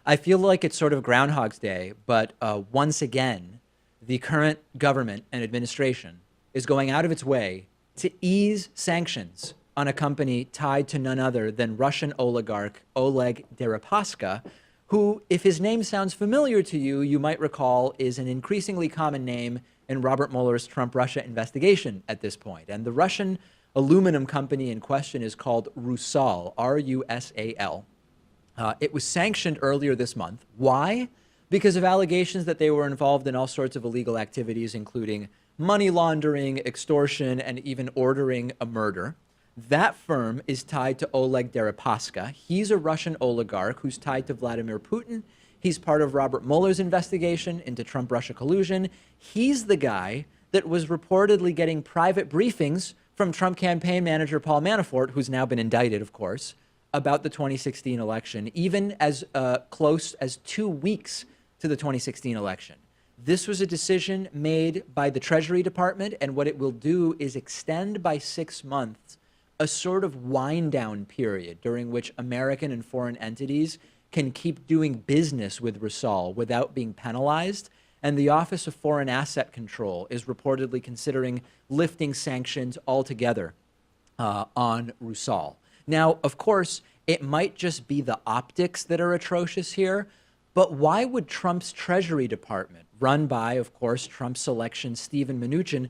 I feel like it's sort of Groundhog's Day, but once again, the current government and administration is going out of its way to ease sanctions on a company tied to none other than Russian oligarch Oleg Deripaska, who, if his name sounds familiar to you, you might recall is an increasingly common name in Robert Mueller's Trump-Russia investigation at this point. And the Russian aluminum company in question is called Rusal, R-U-S-A-L. It was sanctioned earlier this month. Why? Because of allegations that they were involved in all sorts of illegal activities, including money laundering, extortion, and even ordering a murder. That firm is tied to Oleg Deripaska. He's a Russian oligarch who's tied to Vladimir Putin. He's part of Robert Mueller's investigation into Trump-Russia collusion. He's the guy that was reportedly getting private briefings from Trump campaign manager Paul Manafort, who's now been indicted, of course, about the 2016 election, even as close as 2 weeks to the 2016 election. This was a decision made by the Treasury Department, and what it will do is extend by 6 months a sort of wind-down period during which American and foreign entities can keep doing business with Rusal without being penalized. And the Office of Foreign Asset Control is reportedly considering lifting sanctions altogether on Rusal. Now, of course, it might just be the optics that are atrocious here, but why would Trump's Treasury Department, run by, of course, Trump's selection Steven Mnuchin,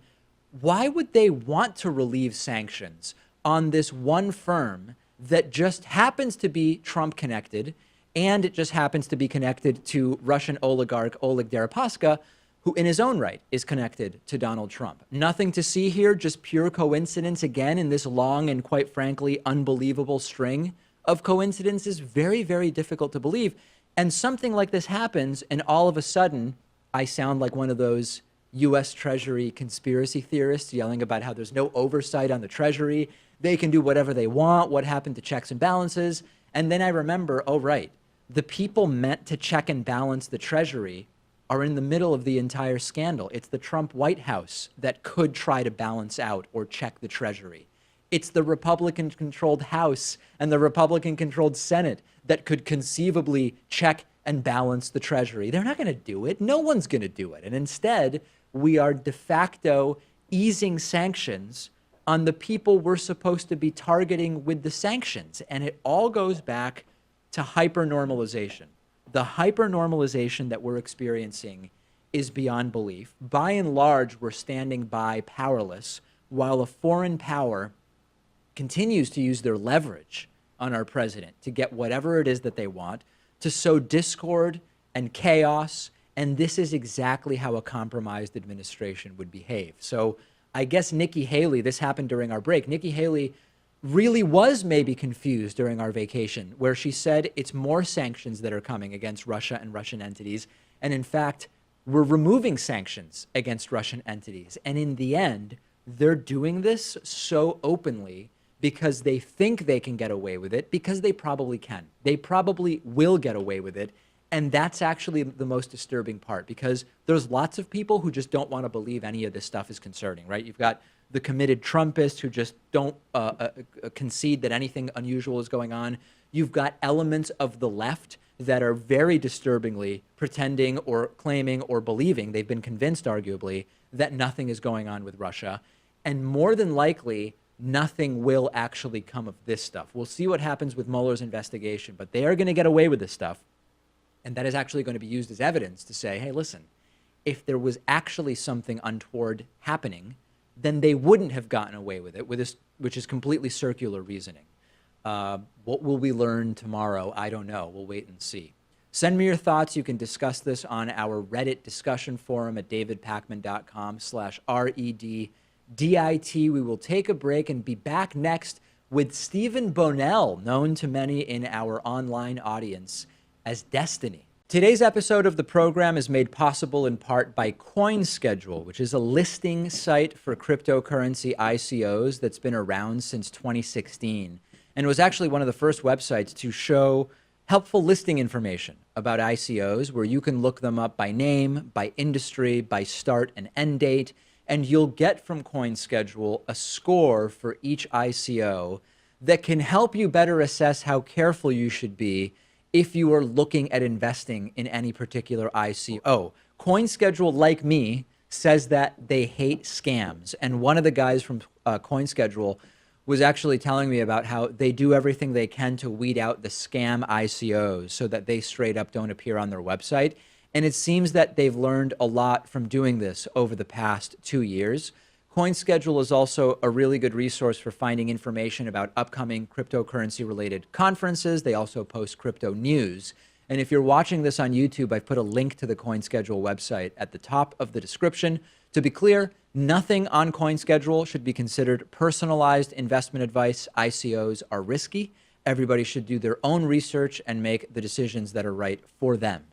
why would they want to relieve sanctions on this one firm that just happens to be Trump connected, and it just happens to be connected to Russian oligarch Oleg Deripaska, who in his own right is connected to Donald Trump? Nothing to see here, just pure coincidence again in this long and quite frankly unbelievable string of coincidences. Very, very difficult to believe. And something like this happens, and all of a sudden, I sound like one of those US Treasury conspiracy theorists yelling about how there's no oversight on the Treasury. They can do whatever they want. What happened to checks and balances? And then I remember, oh, right, the people meant to check and balance the Treasury are in the middle of the entire scandal. It's the Trump White House that could try to balance out or check the Treasury. It's the Republican-controlled House and the Republican-controlled Senate that could conceivably check and balance the Treasury. They're not going to do it. No one's going to do it. And instead, we are de facto easing sanctions on the people we're supposed to be targeting with the sanctions. And it all goes back to hyper-normalization. The hyper-normalization that we're experiencing is beyond belief. By and large, we're standing by powerless while a foreign power continues to use their leverage on our president to get whatever it is that they want, to sow discord and chaos. And this is exactly how a compromised administration would behave. So I guess Nikki Haley, this happened during our break, Nikki Haley really was maybe confused during our vacation, where she said it's more sanctions that are coming against Russia and Russian entities. And in fact, we're removing sanctions against Russian entities. And in the end, they're doing this so openly because they think they can get away with it, because they probably can. They probably will get away with it. And that's actually the most disturbing part, because there's lots of people who just don't want to believe any of this stuff is concerning, right? You've got the committed Trumpists who just don't concede that anything unusual is going on. You've got elements of the left that are very disturbingly pretending or claiming or believing, they've been convinced arguably, that nothing is going on with Russia. And more than likely, nothing will actually come of this stuff. We'll see what happens with Mueller's investigation, but they are going to get away with this stuff. And that is actually going to be used as evidence to say, hey, listen, if there was actually something untoward happening, then they wouldn't have gotten away with it, which is completely circular reasoning. What will we learn tomorrow? I don't know. We'll wait and see. Send me your thoughts. You can discuss this on our Reddit discussion forum at davidpakman.com/REDDIT. We will take a break and be back next with Stephen Bonnell, known to many in our online audience as Destiny. Today's episode of the program is made possible in part by CoinSchedule, which is a listing site for cryptocurrency ICOs that's been around since 2016, and was actually one of the first websites to show helpful listing information about ICOs, where you can look them up by name, by industry, by start and end date, and you'll get from CoinSchedule a score for each ICO that can help you better assess how careful you should be if you are looking at investing in any particular ICO. CoinSchedule, like me, says that they hate scams. And one of the guys from CoinSchedule was actually telling me about how they do everything they can to weed out the scam ICOs so that they straight up don't appear on their website. And it seems that they've learned a lot from doing this over the past 2 years. CoinSchedule is also a really good resource for finding information about upcoming cryptocurrency related conferences. They also post crypto news. And if you're watching this on YouTube, I've put a link to the CoinSchedule website at the top of the description. To be clear, nothing on CoinSchedule should be considered personalized investment advice. ICOs are risky. Everybody should do their own research and make the decisions that are right for them.